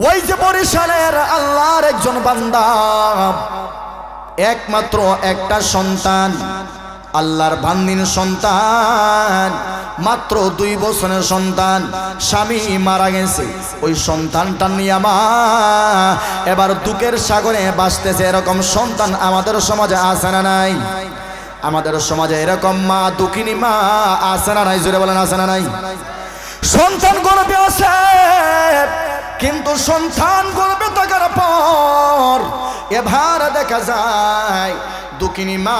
ওই যে বরিশালের আল্লাহর একজন বান্দা, একমাত্র একটা সন্তান, আল্লাহর বান্দির সন্তান, মাত্র 2 বছরের সন্তান, স্বামী মারা গেছে। ওই সন্তানটা নিয়ে মা এবার দুঃখের সাগরে ভাসতেছে। এরকম সন্তান আমাদের সমাজে আছে না নাই? আমাদের সমাজে এরকম মা, দুঃখিনী মা আছে না নাই? জোরে বলেন, আছে না নাই? সন্তান গর্ভে আছে, কিন্তু সন্তান গর্ভে থাকার পর এবার দেখা যায় দুঃখিনী মা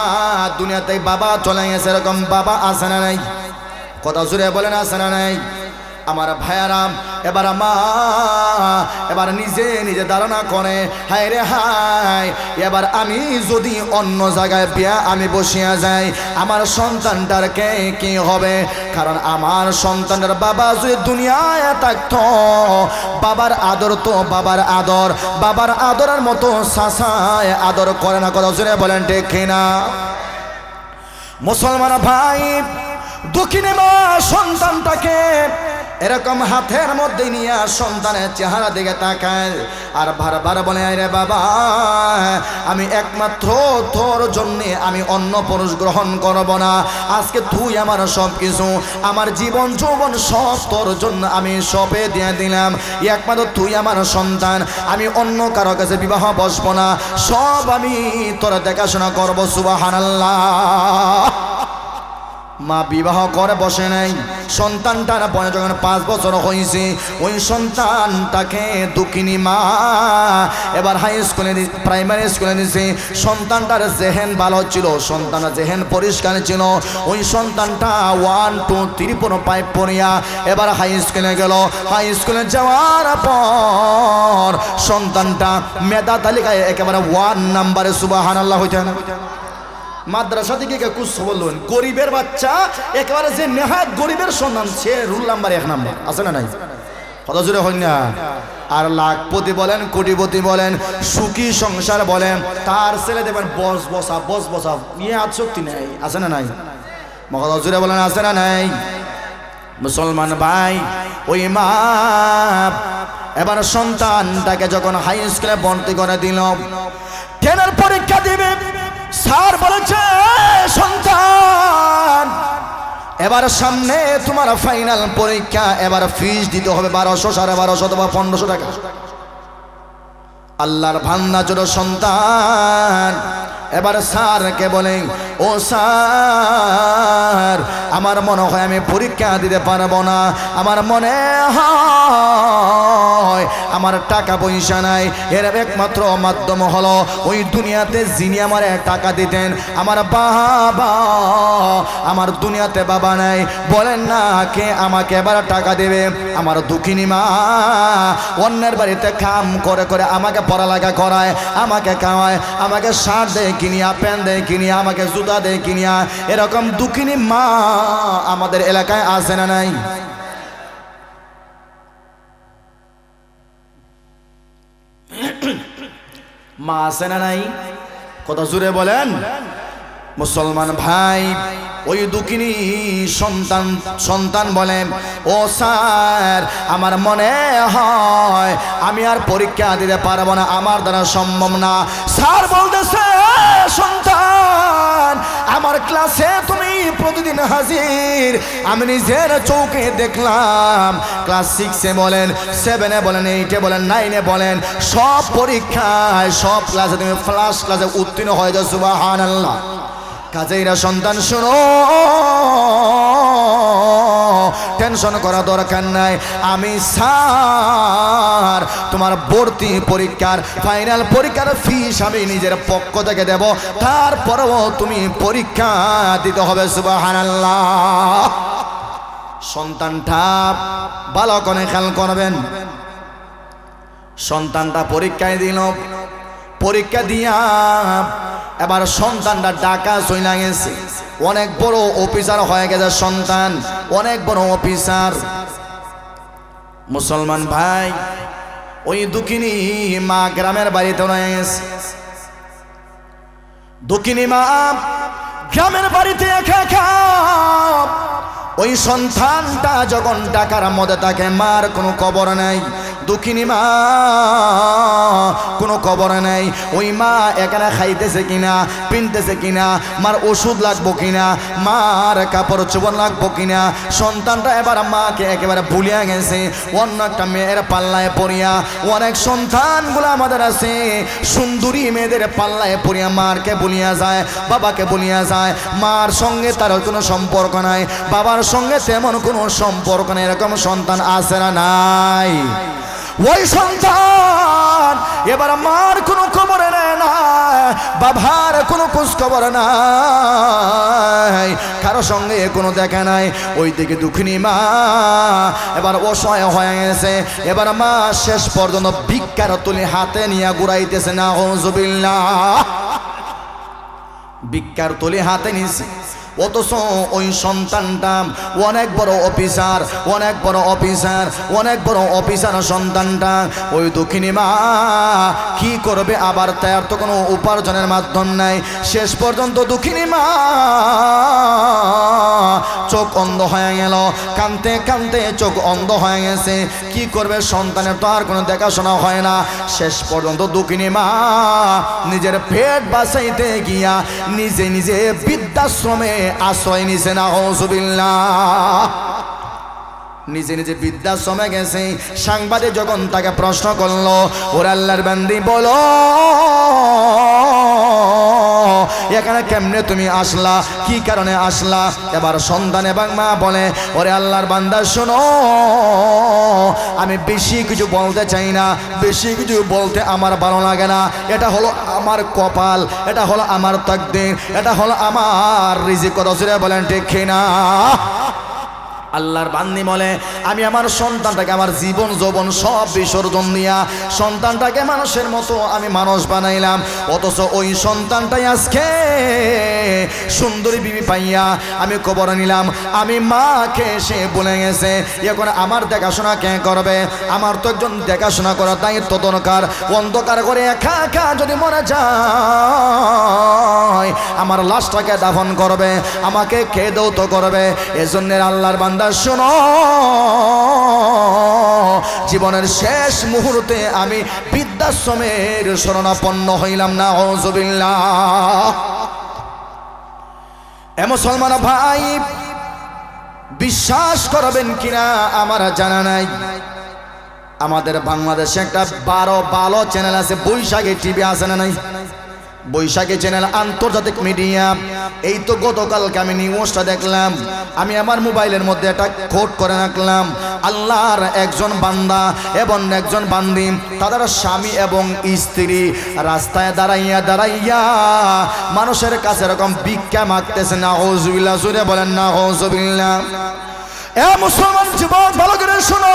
দুনিয়াতে বাবা চলে গেছে। এরকম বাবা আছে না নাই? কথা জুড়ে বলেন, আছে না নাই? আমার ভাইয়ারাম, এবার মা এবার নিজে নিজে ধারণা করে, হায় রে হায়, এবার আমি যদি অন্য জায়গায় বিয়া আমি বসিয়া যাই, আমার সন্তানটার কে কি হবে? কারণ আমার সন্তানের বাবা যদি দুনিয়ায় থাকতো, বাবার আদর তো বাবার আদর, বাবার আদরের মতো সাসায় আদর করে না। কথা জুড়ে বলেন ঠিক কিনা? মুসলমান ভাই, দুঃখিনী মা সন্তানটাকে এরকম হাতের মধ্যে নিয়ে সন্তানের চেহারা দিকে তাকায় আর বারবার বলে, আরে বাবা, আমি একমাত্র তোর জন্যে আমি অন্য পুরুষ গ্রহণ করব না। আজকে তুই আমার সব কিছু, আমার জীবন যৌবন সব তোর জন্য আমি সপে দিয়ে দিলাম। একমাত্র তুই আমার সন্তান, আমি অন্য কারো কাছে বিবাহ বসবো না, সব আমি তোর দেখাশোনা করবো। সুবহানাল্লাহ। মা বিবাহ করে বসে নাই। সন্তানটার বয়স যখন 5 বছর হয়েছে, ওই সন্তানটাকে দুঃখিনী মা এবার হাই স্কুলে, প্রাইমারি স্কুলে দিয়েছে। সন্তানটার জেহেন ভালো ছিল, সন্তানের জেহেন পরিষ্কার ছিল। ওই সন্তানটা 1 2 3 4 5 পড়িয়া এবার হাই স্কুলে গেল। হাই স্কুলে যাওয়ার পর সন্তানটা মেধা তালিকায় একেবারে 1 নম্বরে। সুবহানাল্লাহ। হইতে না মাদ্রাসা থেকে কুছ বললেন, গরিবের বাচ্চা একেবারে যে নেহাত গরিবের সন্তান, সে রুল নাম্বার 1 নাম্বার। আছে না নাই? কত জোরে হয় না? আর লাখপতি বলেন, কোটিপতি বলেন, সুখী সংসার বলেন, তার ছেলে দেবেন বস বসা নিয়ে আর শক্তি নেই। আছে না নাই? কত জোরে বলেন, আছে না নাই? মুসলমান ভাই, ওই মা এবার সন্তানটাকে যখন হাই স্কুলে ভর্তি করে দিল, 10-এর পরীক্ষা দিবে, স্যার বলেছে সন্তান এবার সামনে তোমার ফাইনাল পরীক্ষা, এবার ফিস দিতে হবে 1200, 1250 অথবা 1500 টাকা। আল্লাহর বান্দা জোর সন্তান এবার স্যারকে বলে, ও স্যার, আমার মনে হয় আমি পরীক্ষা দিতে পারবো না, আমার মনে হয় আমার টাকা পয়সা নাই। এর একমাত্র মাধ্যম হলো ওই দুনিয়াতে যিনি আমার টাকা দিতেন, আমার বাবা। আমার দুনিয়াতে বাবা নাই, বলেন না কে আমাকে এবার টাকা দেবে? আমার দুঃখিনী মা অন্যের বাড়িতে কাম করে করে আমাকে পড়ালেখা করায়, আমাকে খাওয়ায়, আমাকে শার্ট দেয় কিনিয়া, প্যান্ট দেয় কিনিয়া, আমাকে জুতা দেয় কিনিয়া। এরকম দুঃখিনী মা আমাদের এলাকায় আছে না নাই? মা আছে না নাই? কত জোরে বলেন। মুসলমান ভাই, ওই দুঃখিনী সন্তান বলেন, ও স্যার, আমার মনে হয় আমি আর পরীক্ষা দিতে পারবো না, আমার দ্বারা সম্ভব না। স্যার বলতেছে, সন্তান, আমার ক্লাসে তুমি প্রতিদিন হাজির, আমি নিজের চোখে দেখলাম। ক্লাস 6-এ বলেন, 7-এ বলেন, 8-এ বলেন, 9-এ বলেন, সব পরীক্ষায় সব ক্লাসে তুমি ফার্স্ট ক্লাসে উত্তীর্ণ হয়ে যাও। সুবহানাল্লাহ। কাজেইরা সন্তান শোনো, টেনশন করা দরকার নাই। আমি স্যার তোমার ভর্তি পরীক্ষার ফাইনাল পরীক্ষার ফিস আমি নিজের পক্ষ থেকে দেব, তারপরেও তুমি পরীক্ষা দিতে হবে। সুবহানাল্লাহ। সন্তানটা ভালো করে খেয়াল করবেন। সন্তানটা পরীক্ষায় দিল, পরীক্ষা দিয়া এবার সন্তানটা ঢাকা চলে গেছে, অনেক বড় অফিসার হয়ে গেছে সন্তান, অনেক বড় অফিসার। মুসলমান ভাই, ওই দুঃখিনী মা গ্রামের বাড়িতে রয়ে গেছে। দুঃখিনী মা গ্রামের বাড়িতে একা একা, ওই সন্তানটা যখন ঢাকার মধ্যে থাকে, মার কোনো খবর নাই। দুঃখিনী মা কোনো খবর নেই। ওই মা এখানে খাইতেছে কিনা, পিনতেছে কিনা, মার ওষুধ লাগবো কিনা, মার কাপড় চোপড় লাগবো কিনা। সন্তানটা এবার মাকে একেবারে ভুলিয়া গেছে, অন্য একটা মেয়ের পাল্লায় পড়িয়া। অনেক সন্তানগুলো আমাদের আছে সুন্দরী মেয়েদের পাল্লায় পড়িয়া মারকে বলিয়া যায়, বাবাকে বলিয়া যায়। মার সঙ্গে তার কোনো সম্পর্ক নাই, বাবার সঙ্গে তেমন কোনো সম্পর্ক নেই। এরকম সন্তান আছে না নাই? ওই সন্তান এবার মার কোনো খবর নেয় না, বাবার কোনো খোঁজ খবর নাই, কারো সঙ্গে কোনো দেখা নাই। ওই দিকে দুঃখিনী মা এবার অসহায় হয়ে গেছে। এবার মা শেষ পর্যন্ত ভিক্ষার তুলে হাতে নিয়ে ঘুরাইতেছে। নাউজুবিল্লাহ, ভিক্ষার তুলে হাতে নিয়েছে। অথচ ওই সন্তানটা অনেক বড় অফিসার, অনেক বড় অফিসার, অনেক বড় অফিসার সন্তানটা। ওই দুঃখিনী মা কি করবে, আবার তার তো কোনো উপার্জনের মাধ্যম নাই। শেষ পর্যন্ত দুঃখিনী মা চোখ অন্ধ হয়ে গেল, কাঁদতে কাঁদতে চোখ অন্ধ হয়ে গেছে। কি করবে, সন্তানের তো আর কোনো দেখাশোনা হয় না। শেষ পর্যন্ত দুঃখিনী মা নিজের পেট বাঁচাইতে গিয়া নিজে নিজে বৃদ্ধাশ্রমে আশ্রয় নিছে। নাউজুবিল্লাহ, নিজে নিজে বৃদ্ধাশ্রমে গেছে। সাংবাদিক যখন তাকে প্রশ্ন করলো, ওরে আল্লাহর বান্দি বলো এখানে কেমনে তুমি আসলা, কি কারণে আসলা? এবার সন্তান এবং মা বলে, ওরে আল্লাহর বান্দা শোনো, আমি বেশি কিছু বলতে চাই না, বেশি কিছু বলতে আমার ভালো লাগে না। এটা হলো আমার কপাল, এটা হলো আমার তাকদীর, এটা হলো আমার রিজিক। রাসূল বলেন ঠিক কিনা? আল্লাহর বান্দি বলে, আমি আমার সন্তানটাকে আমার জীবন যৌবন সব বিসর্জন দিয়া সন্তানটাকে মানুষের মতো আমি মানুষ বানাইলাম। অথচ ওই সন্তানটাই আজকে সুন্দরী বিবি পাইয়া আমি খবর নিলাম, আমি মাকে সে বলে গেছে। এখন আমার দেখাশোনা কে করবে? আমার তো একজন দেখাশোনা করার দায়িত্ব দরকার। অন্ধকার করে একা একা যদি মরে যায়, আমার লাশটাকে দাফন করবে, আমাকে কে দৌত করবে? এজন্য আল্লাহর বান্দা শোনো, জীবনের শেষ মুহূর্তে আমি বৃদ্ধাশ্রমের শরণাপন্ন হইলাম। নাউজুবিল্লাহ। এ মুসলমান ভাই, বিশ্বাস করবেন কিনা আমার জানা নাই, আমাদের বাংলাদেশে একটা ভালো চ্যানেল আছে, বৈশাখী টিভি আছে না নাই? বৈশাখী চ্যানেল আন্তর্জাতিক মিডিয়া। এই তো গতকালকে আমি নিউজটা দেখলাম, আমি আমার মোবাইলের মধ্যে একটা কোট করে রাখলাম। আল্লাহর একজন বান্দা এবং একজন বান্দি, তাদের স্বামী এবং স্ত্রী রাস্তায় দাঁড়াইয়া দাঁড়াইয়া মানুষের কাছে এরকম ভিক্ষা মাগতেছে। নাউজুবিল্লাহ, জোরে বলেন নাউজুবিল্লাহ। এ মুসলমান যুবক, ভালো করে শোনো,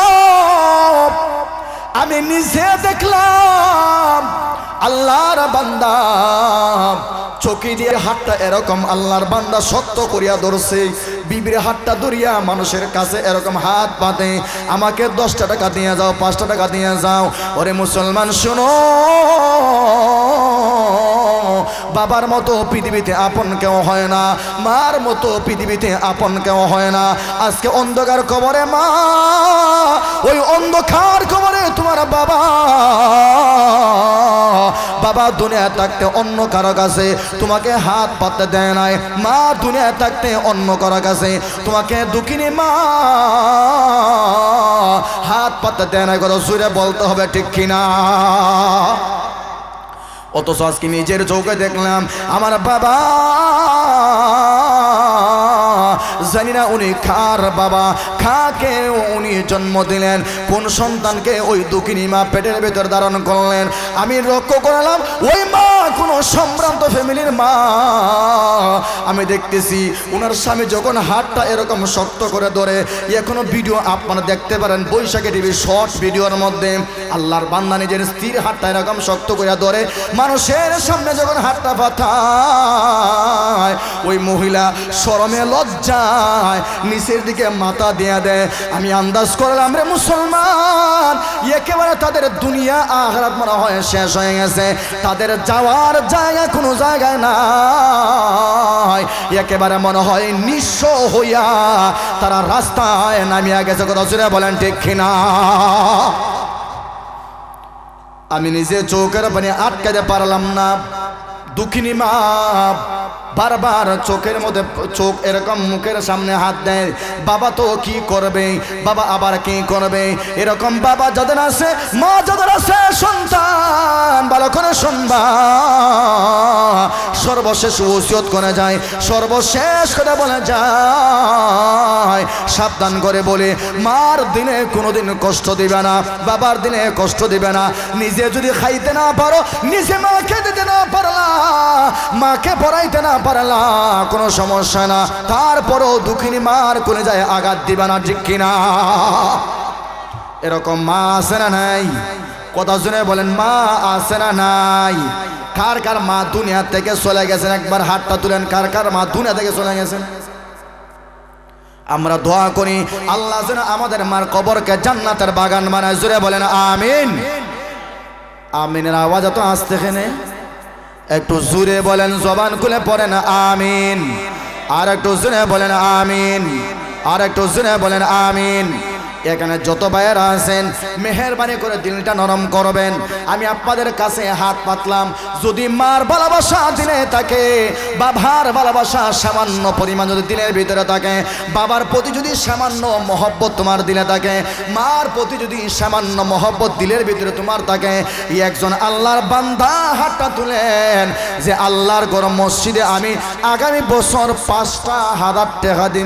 আমি নিজে দেখলাম আল্লাহর বান্দা চকি দিয়ে হাতটা এরকম আল্লাহর বান্দা শক্ত করিয়া ধরছে, বিবির হাতটা ধরিয়া মানুষের কাছে এরকম হাত পাতে, আমাকে 10টা টাকা দিয়ে যাও, 5টা টাকা দিয়ে যাও। ওরে মুসলমান শোনো, বাবার মতো পৃথিবীতে আপন কেউ হয় না, মার মতো পৃথিবীতে আপন কেউ হয় না। আজকে অন্ধকার কবরে মা, ওই অন্ধকার কবরে তোমার বাবা, বাবা দুনিয়া থাকতে অন্য কারো কাছে তোমাকে হাত পাততে দেয় নাই, মা দুনিয়া থাকতে অন্য কারো কাছে তোমাকে দুঃখিনী মা হাত পাততে দেয় নাই। কথা সুরে বলতে হবে ঠিক কিনা? অথচ আজকে নিজের চোখে দেখলাম আমার বাবা, জানি না উনি কার বাবা, কাকে উনি জন্ম দিলেন, কোন সন্তানকে ওই দুঃখিনী মা পেটের ভেতর ধারণ করলেন। আমি লক্ষ্য করলাম ওই মা কোন সম্ভ্রান্ত ফ্যামিলির মা। আমি দেখতেছি ওনার স্বামী যখন হাতটা এরকম শক্ত করে ধরে, এখনো ভিডিও আপনারা দেখতে পারেন বৈশাখী টিভি শর্ট ভিডিওর মধ্যে, আল্লাহর বান্দা নিজের স্ত্রীর হাতটা এরকম শক্ত করে ধরে মানুষের সামনে যখন হাতটা পাঠায়, ওই মহিলা শরমে লজ্জায় নিচের দিকে মাথা দিয়ে দেয়। আমি আন্দাজ করলাম রে মুসলমান, একেবারে তাদের দুনিয়া আখিরাত মনে হয় শেষ হয়ে গেছে, তাদের যাওয়ার জায়গা কোনো জায়গায় নাই, একেবারে মনে হয় নিঃস্ব হইয়া তারা রাস্তায় নামিয়া গেছে। কথা জোরে বলেন ঠিক কিনা? আমি নিজে চোখের পানি আটকাতে পারলাম না। দুঃখিনী মা বারবার চোখের মধ্যে চোখ এরকম মুখের সামনে হাত দেয়। বাবা তো কি করবে, বাবা আবার কি করবে, এরকম বাবা যাদের আছে, মা যাদের আছে, সন্তান ভালো করে শুনবা। সর্বশেষ ওসিয়ত করে যায়, সর্বশেষ করে বলে যায়, সাবধান করে বলে, মার দিনে কোনোদিন কষ্ট দিবে না, বাবার দিনে কষ্ট দিবে না। নিজে যদি খাইতে না পারো, নিজে মাকে দিতে না পারলা, মাকে পড়াইতে না পারলা, কোনো সমস্যা না, তারপরও দুঃখিনী মার কোনে যায় আঘাত দিবে না, ঠিক কিনা? এরকম মা আছে না নাই? কথা শুনে বলেন, মা আছে না নাই? কার কার মা দুনিয়া থেকে চলে গেছেন? একবার হাতটা তুলেন। কার কার মা দুনিয়া থেকে চলে গেছেন? আমরা দোয়া করি আল্লাহ যেন আমাদের মার কবরকে জান্নাতের বাগান বানায়। জোরে বলেন আমিন। আমিনের আওয়াজ এত আসতে এখানে, একটু জোরে বলেন, জবান খুলে পড়েন আমিন। আর একটু জোরে বলেন আমিন। আর একটু জোরে বলেন আমিন। এখানে যত ভাইয়েরা আছেন মেহেরবানি করে দিলটা নরম করবেন। আমি আপনাদের কাছে হাত পাতলাম, যদি মার ভালোবাসা দিলে থাকে, বাবার ভালোবাসা সামান্য পরিমাণ যদি দিলের ভিতরে থাকে, বাবার প্রতি যদি সামান্য মহব্বত তোমার দিলে থাকে, মার প্রতি যদি সামান্য মহব্বত দিলের ভিতরে তোমার থাকে, একজন আল্লাহর বান্দা হাতটা তুলেন যে আল্লাহর ঘর মসজিদে আমি আগামী বছর 5,000 টাকা দিন